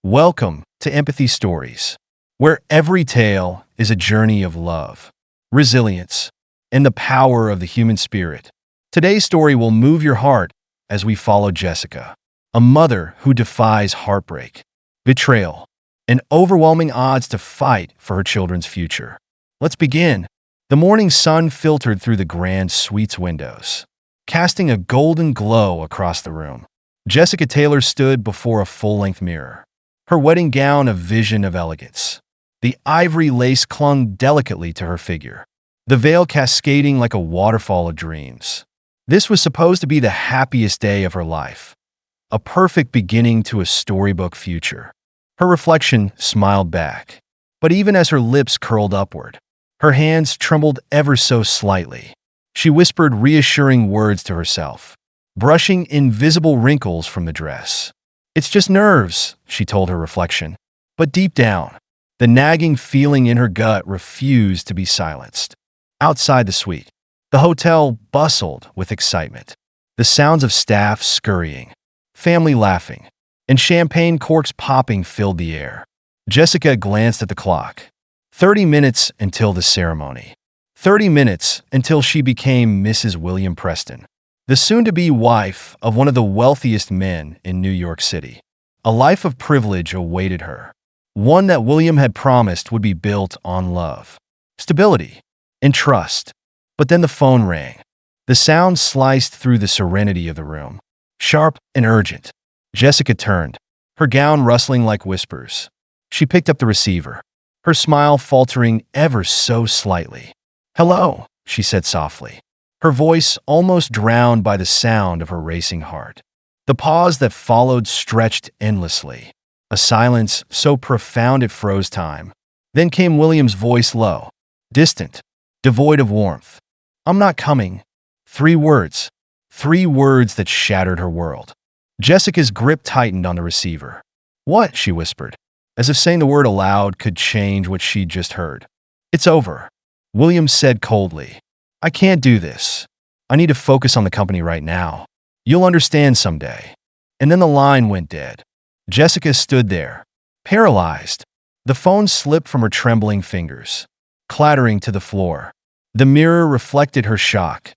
Welcome to Empathy Stories, where every tale is a journey of love, resilience, and the power of the human spirit. Today's story will move your heart as we follow Jessica, a mother who defies heartbreak, betrayal, and overwhelming odds to fight for her children's future. Let's begin. The morning sun filtered through the grand suite's windows, casting a golden glow across the room. Jessica Taylor stood before a full-length mirror, her wedding gown a vision of elegance. The ivory lace clung delicately to her figure, the veil cascading like a waterfall of dreams. This was supposed to be the happiest day of her life, a perfect beginning to a storybook future. Her reflection smiled back, but even as her lips curled upward, her hands trembled ever so slightly. She whispered reassuring words to herself, brushing invisible wrinkles from the dress. "It's just nerves," she told her reflection. But deep down, the nagging feeling in her gut refused to be silenced. Outside the suite, the hotel bustled with excitement. The sounds of staff scurrying, family laughing, and champagne corks popping filled the air. Jessica glanced at the clock. 30 minutes until the ceremony. 30 minutes until she became Mrs. William Preston, the soon-to-be wife of one of the wealthiest men in New York City. A life of privilege awaited her, one that William had promised would be built on love, stability, and trust. But then the phone rang. The sound sliced through the serenity of the room, sharp and urgent. Jessica turned, her gown rustling like whispers. She picked up the receiver, her smile faltering ever so slightly. "Hello," she said softly, her voice almost drowned by the sound of her racing heart. The pause that followed stretched endlessly, a silence so profound it froze time. Then came William's voice, low, distant, devoid of warmth. "I'm not coming." 3 words that shattered her world. Jessica's grip tightened on the receiver. "What?" she whispered, as if saying the word aloud could change what she'd just heard. "It's over," William said coldly. "I can't do this. I need to focus on the company right now. You'll understand someday." And then the line went dead. Jessica stood there, paralyzed. The phone slipped from her trembling fingers, clattering to the floor. The mirror reflected her shock.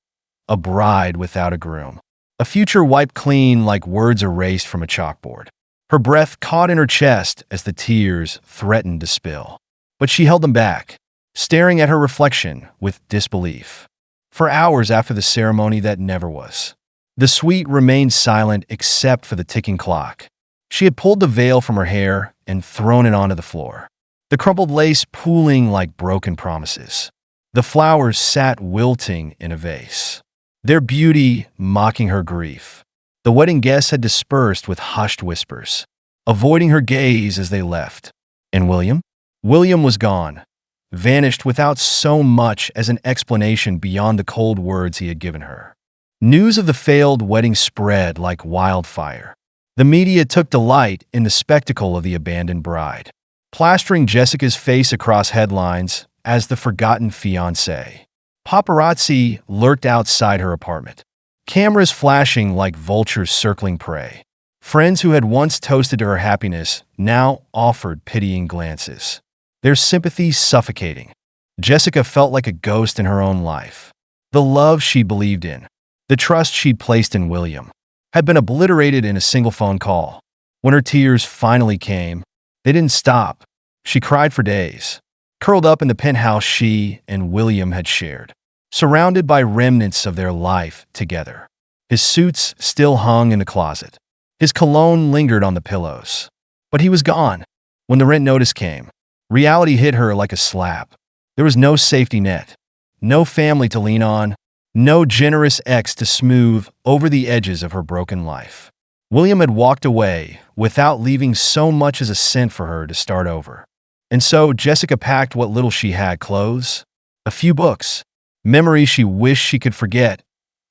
A bride without a groom. A future wiped clean like words erased from a chalkboard. Her breath caught in her chest as the tears threatened to spill. But she held them back, staring at her reflection with disbelief. For hours after the ceremony that never was, the suite remained silent except for the ticking clock. She had pulled the veil from her hair and thrown it onto the floor, the crumpled lace pooling like broken promises. The flowers sat wilting in a vase, their beauty mocking her grief. The wedding guests had dispersed with hushed whispers, avoiding her gaze as they left. And William? William was gone, vanished without so much as an explanation beyond the cold words he had given her. News of the failed wedding spread like wildfire. The media took delight in the spectacle of the abandoned bride, plastering Jessica's face across headlines as the forgotten fiancé. Paparazzi lurked outside her apartment, cameras flashing like vultures circling prey. Friends who had once toasted to her happiness now offered pitying glances, their sympathy suffocating. Jessica felt like a ghost in her own life. The love she believed in, the trust she'd placed in William, had been obliterated in a single phone call. When her tears finally came, they didn't stop. She cried for days, curled up in the penthouse she and William had shared, surrounded by remnants of their life together. His suits still hung in the closet. His cologne lingered on the pillows. But he was gone. When the rent notice came, reality hit her like a slap. There was no safety net, no family to lean on, no generous ex to smooth over the edges of her broken life. William had walked away without leaving so much as a cent for her to start over. And so Jessica packed what little she had: clothes, a few books, memories she wished she could forget,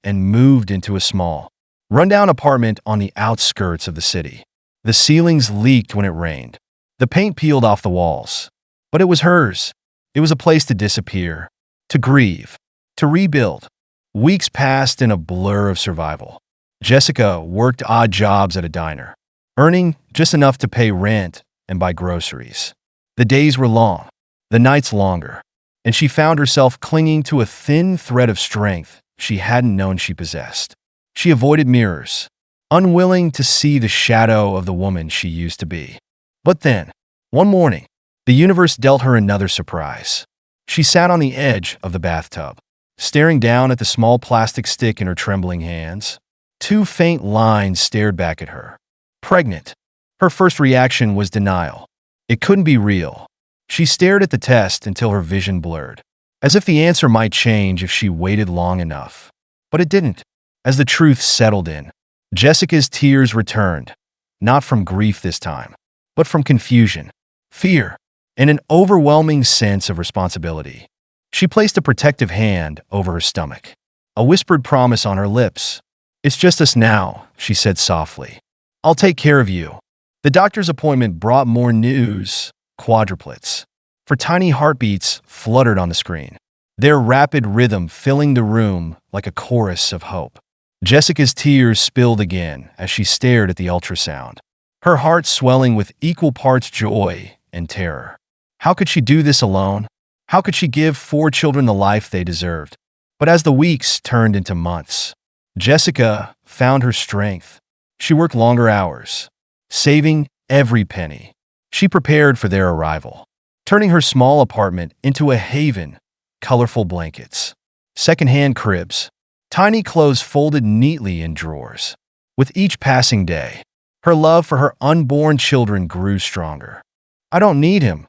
and moved into a small, rundown apartment on the outskirts of the city. The ceilings leaked when it rained. The paint peeled off the walls. But it was hers. It was a place to disappear, to grieve, to rebuild. Weeks passed in a blur of survival. Jessica worked odd jobs at a diner, earning just enough to pay rent and buy groceries. The days were long, the nights longer, and she found herself clinging to a thin thread of strength she hadn't known she possessed. She avoided mirrors, unwilling to see the shadow of the woman she used to be. But then, one morning, the universe dealt her another surprise. She sat on the edge of the bathtub, staring down at the small plastic stick in her trembling hands. Two faint lines stared back at her. Pregnant. Her first reaction was denial. It couldn't be real. She stared at the test until her vision blurred, as if the answer might change if she waited long enough. But it didn't. As the truth settled in, Jessica's tears returned, not from grief this time, but from confusion, fear, and an overwhelming sense of responsibility. She placed a protective hand over her stomach, a whispered promise on her lips. "It's just us now," she said softly. "I'll take care of you." The doctor's appointment brought more news: quadruplets. For tiny heartbeats fluttered on the screen, their rapid rhythm filling the room like a chorus of hope. Jessica's tears spilled again as she stared at the ultrasound, her heart swelling with equal parts joy and terror. How could she do this alone? How could she give 4 children the life they deserved? But as the weeks turned into months, Jessica found her strength. She worked longer hours, saving every penny. She prepared for their arrival, turning her small apartment into a haven: colorful blankets, secondhand cribs, tiny clothes folded neatly in drawers. With each passing day, her love for her unborn children grew stronger. "I don't need him,"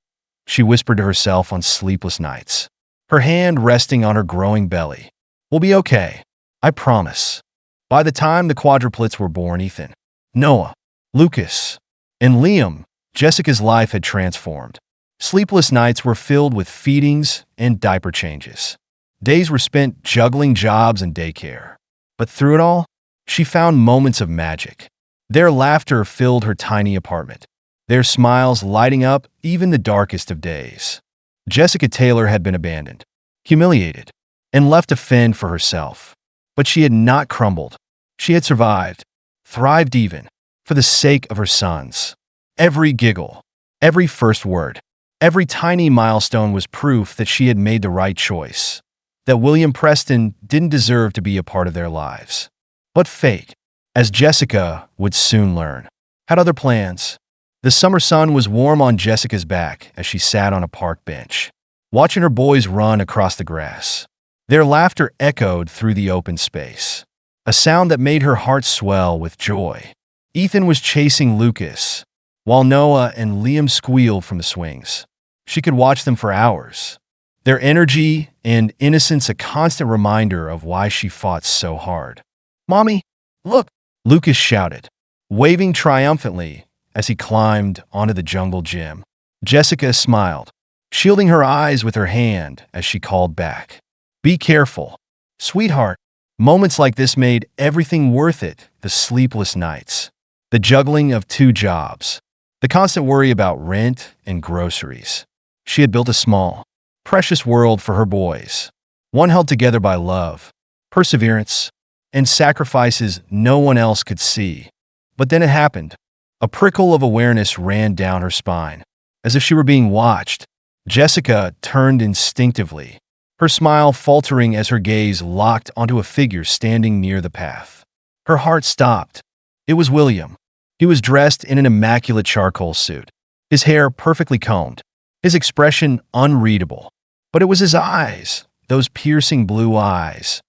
she whispered to herself on sleepless nights, her hand resting on her growing belly. "We'll be okay. I promise." By the time the quadruplets were born, Ethan, Noah, Lucas, and Liam, Jessica's life had transformed. Sleepless nights were filled with feedings and diaper changes. Days were spent juggling jobs and daycare. But through it all, she found moments of magic. Their laughter filled her tiny apartment, their smiles lighting up even the darkest of days. Jessica Taylor had been abandoned, humiliated, and left to fend for herself. But she had not crumbled. She had survived, thrived even, for the sake of her sons. Every giggle, every first word, every tiny milestone was proof that she had made the right choice, that William Preston didn't deserve to be a part of their lives. But fate, as Jessica would soon learn, had other plans. The summer sun was warm on Jessica's back as she sat on a park bench, watching her boys run across the grass. Their laughter echoed through the open space, a sound that made her heart swell with joy. Ethan was chasing Lucas, while Noah and Liam squealed from the swings. She could watch them for hours, their energy and innocence a constant reminder of why she fought so hard. "Mommy, look!" Lucas shouted, waving triumphantly as he climbed onto the jungle gym. Jessica smiled, shielding her eyes with her hand as she called back, "Be careful, sweetheart." Moments like this made everything worth it: the sleepless nights, the juggling of 2 jobs, the constant worry about rent and groceries. She had built a small, precious world for her boys, one held together by love, perseverance, and sacrifices no one else could see. But then it happened. A prickle of awareness ran down her spine, as if she were being watched. Jessica turned instinctively, her smile faltering as her gaze locked onto a figure standing near the path. Her heart stopped. It was William. He was dressed in an immaculate charcoal suit, his hair perfectly combed, his expression unreadable. But it was his eyes, those piercing blue eyes,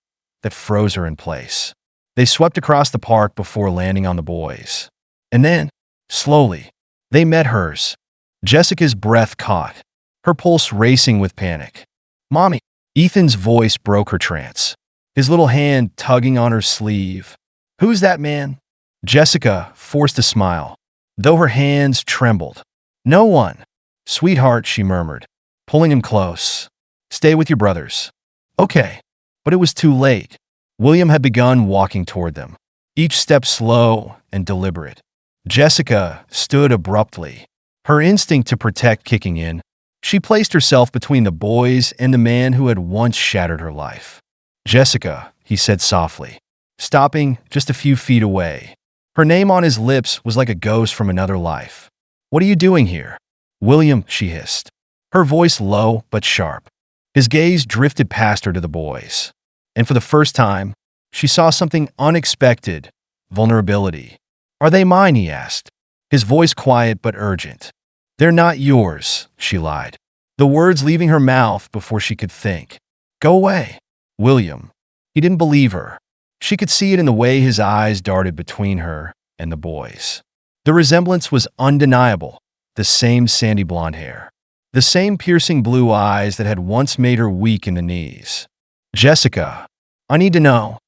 that froze her in place. They swept across the park before landing on the boys. And then, slowly, they met hers. Jessica's breath caught, her pulse racing with panic. "Mommy!" Ethan's voice broke her trance, his little hand tugging on her sleeve. "Who's that man?" Jessica forced a smile, though her hands trembled. "No one." "Sweetheart," she murmured, pulling him close. "Stay with your brothers." "Okay." But it was too late. William had begun walking toward them, each step slow and deliberate. Jessica stood abruptly, her instinct to protect kicking in. She placed herself between the boys and the man who had once shattered her life. "Jessica," he said softly, stopping just a few feet away. Her name on his lips was like a ghost from another life. "What are you doing here?" "William," she hissed, her voice low but sharp. His gaze drifted past her to the boys. And for the first time, she saw something unexpected: vulnerability. "Are they mine?" he asked, his voice quiet but urgent. "They're not yours," she lied, the words leaving her mouth before she could think. "Go away." "William." He didn't believe her. She could see it in the way his eyes darted between her and the boys. The resemblance was undeniable: the same sandy blonde hair, the same piercing blue eyes that had once made her weak in the knees. "Jessica, I need to know,"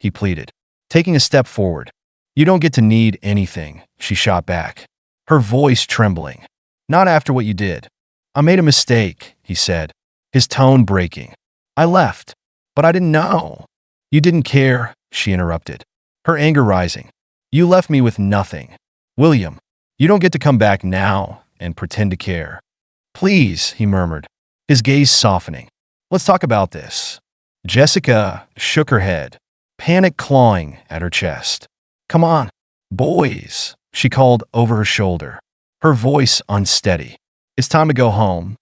he pleaded, taking a step forward. "You don't get to need anything," she shot back, her voice trembling. "Not after what you did." "I made a mistake," he said, his tone breaking. "I left, but I didn't know." "You didn't care," she interrupted, her anger rising. "You left me with nothing. William, you don't get to come back now and pretend to care." "Please," he murmured, his gaze softening. "Let's talk about this." Jessica shook her head, panic clawing at her chest. "Come on, boys," she called over her shoulder, her voice unsteady. "It's time to go home."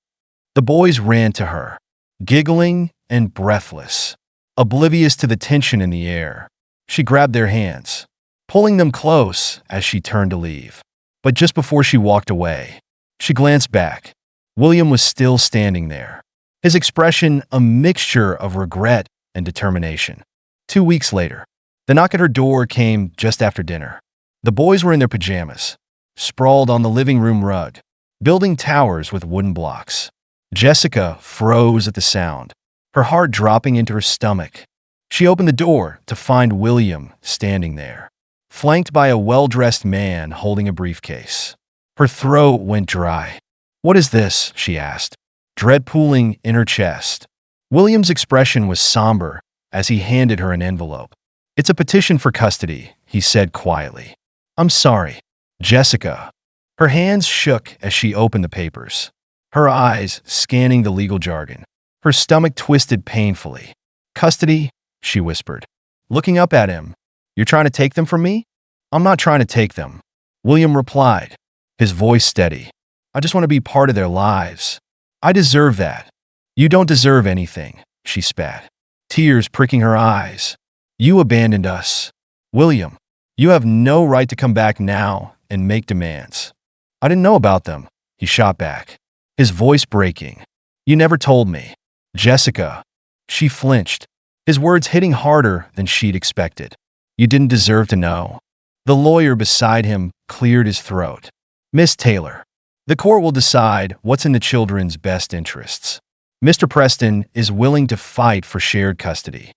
The boys ran to her, giggling and breathless, oblivious to the tension in the air. She grabbed their hands, pulling them close as she turned to leave. But just before she walked away, she glanced back. William was still standing there, his expression a mixture of regret and determination. 2 weeks later, the knock at her door came just after dinner. The boys were in their pajamas, sprawled on the living room rug, building towers with wooden blocks. Jessica froze at the sound, her heart dropping into her stomach. She opened the door to find William standing there, flanked by a well-dressed man holding a briefcase. Her throat went dry. "What is this?" she asked, dread pooling in her chest. William's expression was somber as he handed her an envelope. "It's a petition for custody," he said quietly. "I'm sorry." Jessica. Her hands shook as she opened the papers, her eyes scanning the legal jargon. Her stomach twisted painfully. "Custody?" she whispered, looking up at him. "You're trying to take them from me?" "I'm not trying to take them," William replied, his voice steady. "I just want to be part of their lives. I deserve that." "You don't deserve anything," she spat, tears pricking her eyes. "You abandoned us. William, you have no right to come back now and make demands." "I didn't know about them," he shot back, his voice breaking. "You never told me." "Jessica." She flinched, his words hitting harder than she'd expected. "You didn't deserve to know." The lawyer beside him cleared his throat. "Miss Taylor, the court will decide what's in the children's best interests. Mr. Preston is willing to fight for shared custody."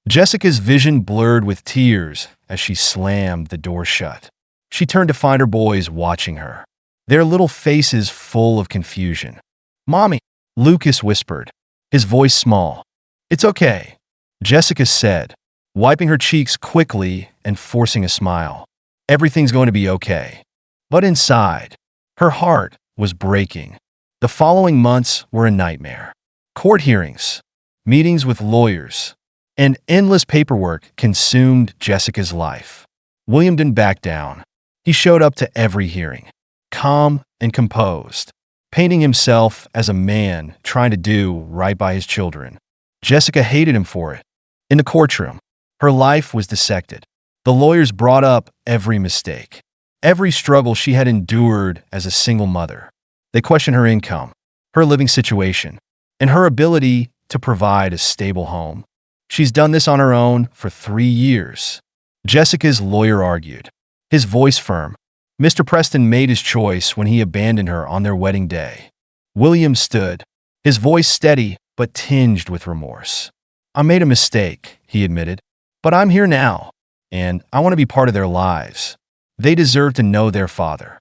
Jessica's vision blurred with tears as she slammed the door shut. She turned to find her boys watching her, their little faces full of confusion. "Mommy," Lucas whispered, his voice small. "It's okay," Jessica said, wiping her cheeks quickly and forcing a smile. "Everything's going to be okay." But inside, her heart was breaking. The following months were a nightmare. Court hearings, meetings with lawyers, and endless paperwork consumed Jessica's life. William didn't back down. He showed up to every hearing, calm and composed, painting himself as a man trying to do right by his children. Jessica hated him for it. In the courtroom, her life was dissected. The lawyers brought up every mistake, every struggle she had endured as a single mother. They questioned her income, her living situation, and her ability to provide a stable home. "She's done this on her own for 3 years," Jessica's lawyer argued, his voice firm. "Mr. Preston made his choice when he abandoned her on their wedding day." William stood, his voice steady but tinged with remorse. "I made a mistake," he admitted, "but I'm here now, and I want to be part of their lives. They deserve to know their father."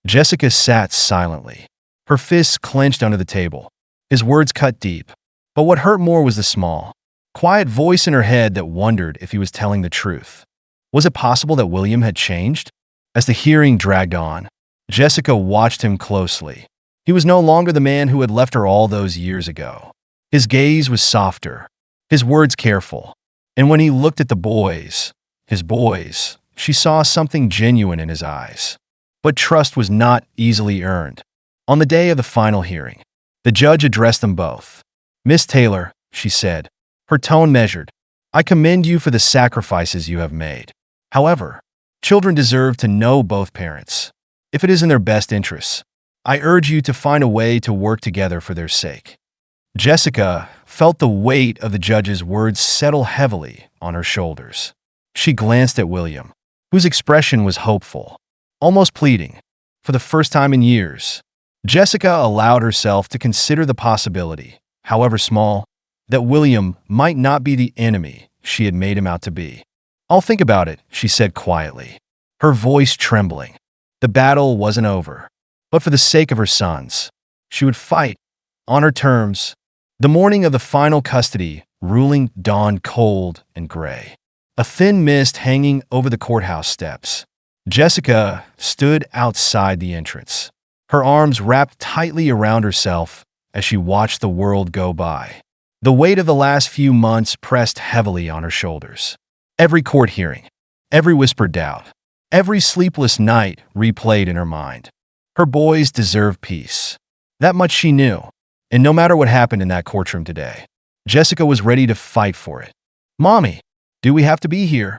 Jessica sat silently, her fists clenched under the table. His words cut deep, but what hurt more was the small, quiet voice in her head that wondered if he was telling the truth. Was it possible that William had changed? As the hearing dragged on, Jessica watched him closely. He was no longer the man who had left her all those years ago. His gaze was softer, his words careful, and when he looked at the boys, his boys she saw something genuine in his eyes. But trust was not easily earned. On the day of the final hearing, the judge addressed them both. "Miss Taylor," she said, her tone measured, "I commend you for the sacrifices you have made. However, children deserve to know both parents. If it is in their best interests, I urge you to find a way to work together for their sake." Jessica felt the weight of the judge's words settle heavily on her shoulders. She glanced at William, whose expression was hopeful, almost pleading. For the first time in years, Jessica allowed herself to consider the possibility, however small, that William might not be the enemy she had made him out to be. "I'll think about it," she said quietly, her voice trembling. The battle wasn't over, but for the sake of her sons, she would fight on her terms. The morning of the final custody ruling dawned cold and gray, a thin mist hanging over the courthouse steps. Jessica stood outside the entrance, her arms wrapped tightly around herself as she watched the world go by. The weight of the last few months pressed heavily on her shoulders. Every court hearing, every whispered doubt, every sleepless night replayed in her mind. Her boys deserved peace. That much she knew, and no matter what happened in that courtroom today, Jessica was ready to fight for it. "Mommy, do we have to be here?"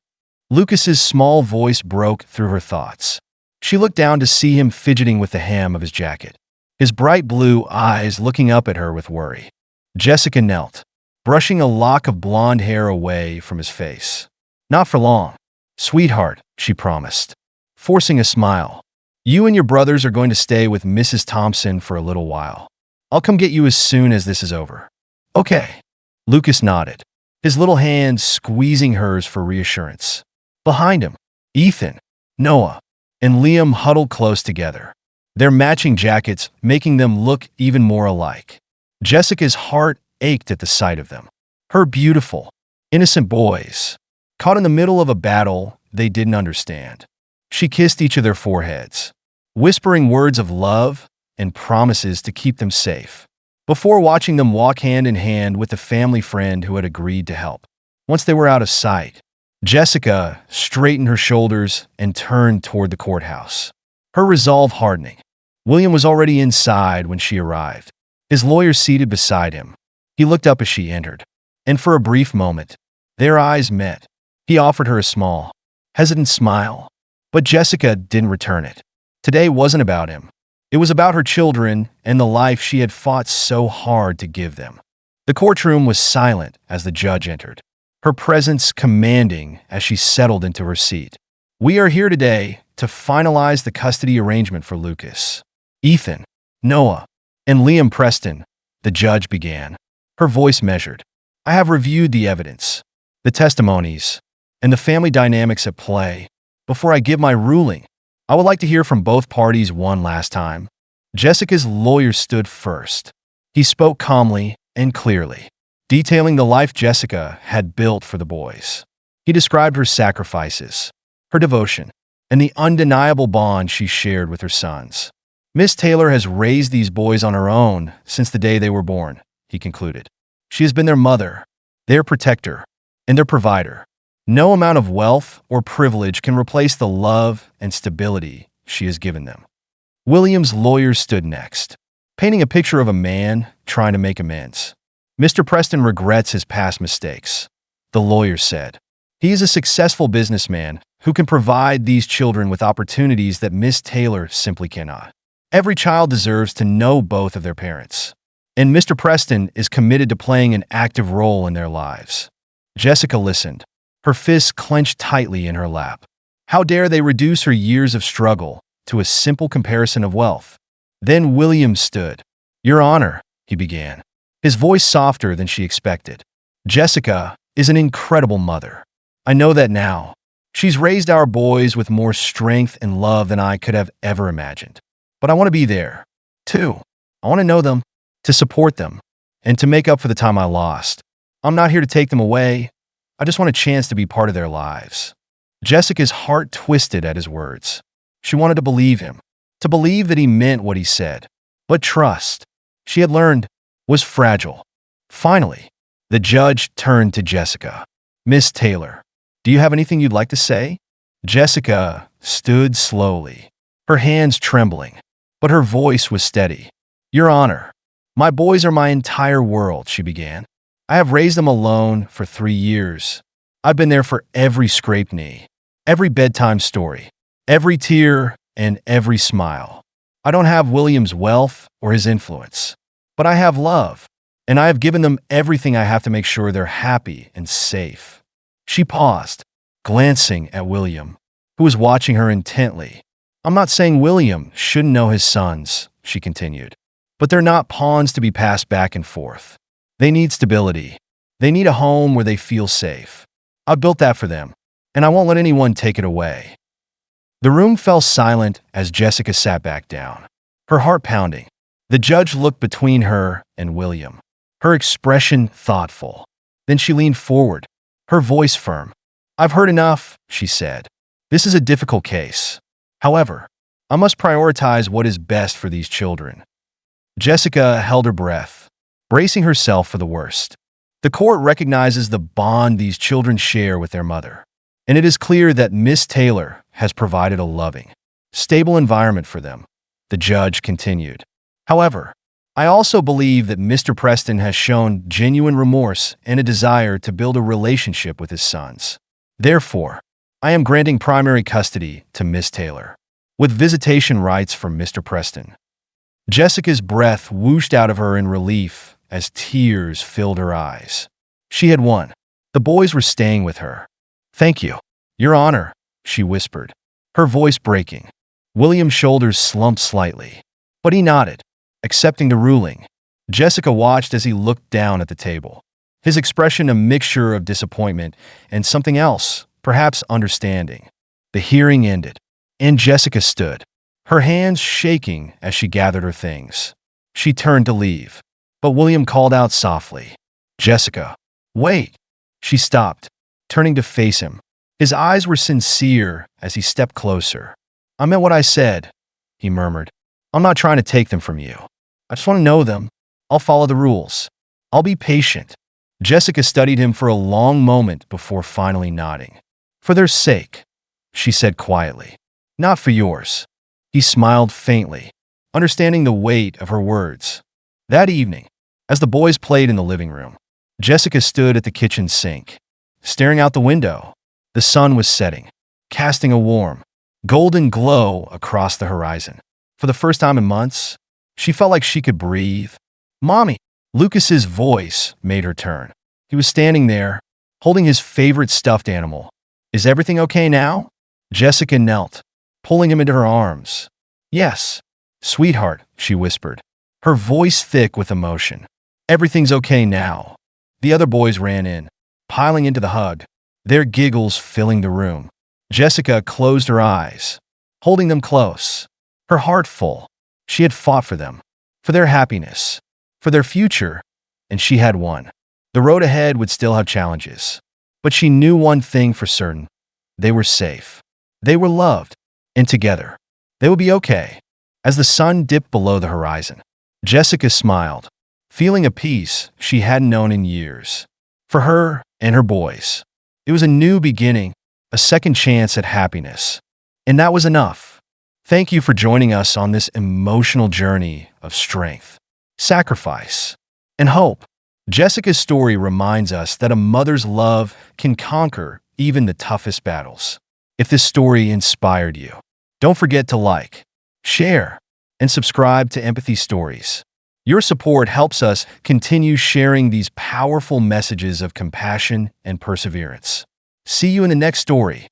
Lucas's small voice broke through her thoughts. She looked down to see him fidgeting with the hem of his jacket, his bright blue eyes looking up at her with worry. Jessica knelt, brushing a lock of blonde hair away from his face. "Not for long, sweetheart," she promised, forcing a smile. "You and your brothers are going to stay with Mrs. Thompson for a little while. I'll come get you as soon as this is over." "Okay." Lucas nodded, his little hand squeezing hers for reassurance. Behind him, Ethan, Noah, and Liam huddled close together, their matching jackets making them look even more alike. Jessica's heart ached at the sight of them. Her beautiful, innocent boys, caught in the middle of a battle they didn't understand. She kissed each of their foreheads, whispering words of love and promises to keep them safe, before watching them walk hand in hand with the family friend who had agreed to help. Once they were out of sight, Jessica straightened her shoulders and turned toward the courthouse, her resolve hardening. William was already inside when she arrived, his lawyer seated beside him. He looked up as she entered, and for a brief moment, their eyes met. He offered her a small, hesitant smile, but Jessica didn't return it. Today wasn't about him. It was about her children and the life she had fought so hard to give them. The courtroom was silent as the judge entered, her presence commanding as she settled into her seat. "We are here today to finalize the custody arrangement for Lucas, Ethan, Noah, and Liam Preston," the judge began, her voice measured. "I have reviewed the evidence, the testimonies, and the family dynamics at play. Before I give my ruling, I would like to hear from both parties one last time." Jessica's lawyer stood first. He spoke calmly and clearly, detailing the life Jessica had built for the boys. He described her sacrifices, her devotion, and the undeniable bond she shared with her sons. "Miss Taylor has raised these boys on her own since the day they were born," he concluded. "She has been their mother, their protector, and their provider. No amount of wealth or privilege can replace the love and stability she has given them." William's lawyer stood next, painting a picture of a man trying to make amends. "Mr. Preston regrets his past mistakes," the lawyer said. "He is a successful businessman who can provide these children with opportunities that Miss Taylor simply cannot. Every child deserves to know both of their parents, and Mr. Preston is committed to playing an active role in their lives." Jessica listened, her fists clenched tightly in her lap. How dare they reduce her years of struggle to a simple comparison of wealth? Then William stood. "Your Honor," he began, his voice softer than she expected. "Jessica is an incredible mother. I know that now. She's raised our boys with more strength and love than I could have ever imagined. But I want to be there, too. I want to know them, to support them, and to make up for the time I lost. I'm not here to take them away. I just want a chance to be part of their lives." Jessica's heart twisted at his words. She wanted to believe him, to believe that he meant what he said. But trust, she had learned, was fragile. Finally, the judge turned to Jessica. "Miss Taylor, do you have anything you'd like to say?" Jessica stood slowly, her hands trembling, but her voice was steady. "Your Honor, my boys are my entire world," she began. "I have raised them alone for 3 years. I've been there for every scraped knee, every bedtime story, every tear, and every smile. I don't have William's wealth or his influence, but I have love, and I have given them everything I have to make sure they're happy and safe." She paused, glancing at William, who was watching her intently. "I'm not saying William shouldn't know his sons," she continued, "but they're not pawns to be passed back and forth. They need stability. They need a home where they feel safe. I built that for them, and I won't let anyone take it away." The room fell silent as Jessica sat back down, her heart pounding. The judge looked between her and William, her expression thoughtful. Then she leaned forward, her voice firm. "I've heard enough," she said. "This is a difficult case. However, I must prioritize what is best for these children." Jessica held her breath, bracing herself for the worst. The court recognizes the bond these children share with their mother, and it is clear that Miss Taylor has provided a loving, stable environment for them, the judge continued. "However, I also believe that Mr. Preston has shown genuine remorse and a desire to build a relationship with his sons. Therefore, I am granting primary custody to Miss Taylor, with visitation rights for Mr. Preston." Jessica's breath whooshed out of her in relief as tears filled her eyes. She had won. The boys were staying with her. "Thank you, Your Honor," she whispered, her voice breaking. William's shoulders slumped slightly, but he nodded, accepting the ruling. Jessica watched as he looked down at the table, his expression a mixture of disappointment and something else, perhaps understanding. The hearing ended, and Jessica stood, her hands shaking as she gathered her things. She turned to leave, but William called out softly, "Jessica, wait." She stopped, turning to face him. His eyes were sincere as he stepped closer. "I meant what I said," he murmured. "I'm not trying to take them from you. I just want to know them. I'll follow the rules. I'll be patient." Jessica studied him for a long moment before finally nodding. "For their sake," she said quietly. "Not for yours." He smiled faintly, understanding the weight of her words. That evening, as the boys played in the living room, Jessica stood at the kitchen sink, staring out the window. The sun was setting, casting a warm, golden glow across the horizon. For the first time in months, she felt like she could breathe. "Mommy!" Lucas's voice made her turn. He was standing there, holding his favorite stuffed animal. "Is everything okay now?" Jessica knelt, pulling him into her arms. "Yes, sweetheart," she whispered, her voice thick with emotion. "Everything's okay now." The other boys ran in, piling into the hug, their giggles filling the room. Jessica closed her eyes, holding them close, her heart full. She had fought for them, for their happiness, for their future, and she had won. The road ahead would still have challenges, but she knew one thing for certain. They were safe. They were loved, and together, they would be okay. As the sun dipped below the horizon, Jessica smiled, feeling a peace she hadn't known in years. For her and her boys, it was a new beginning, a second chance at happiness. And that was enough. Thank you for joining us on this emotional journey of strength, sacrifice, and hope. Jessica's story reminds us that a mother's love can conquer even the toughest battles. If this story inspired you, don't forget to like, share, and subscribe to Empathy Stories. Your support helps us continue sharing these powerful messages of compassion and perseverance. See you in the next story.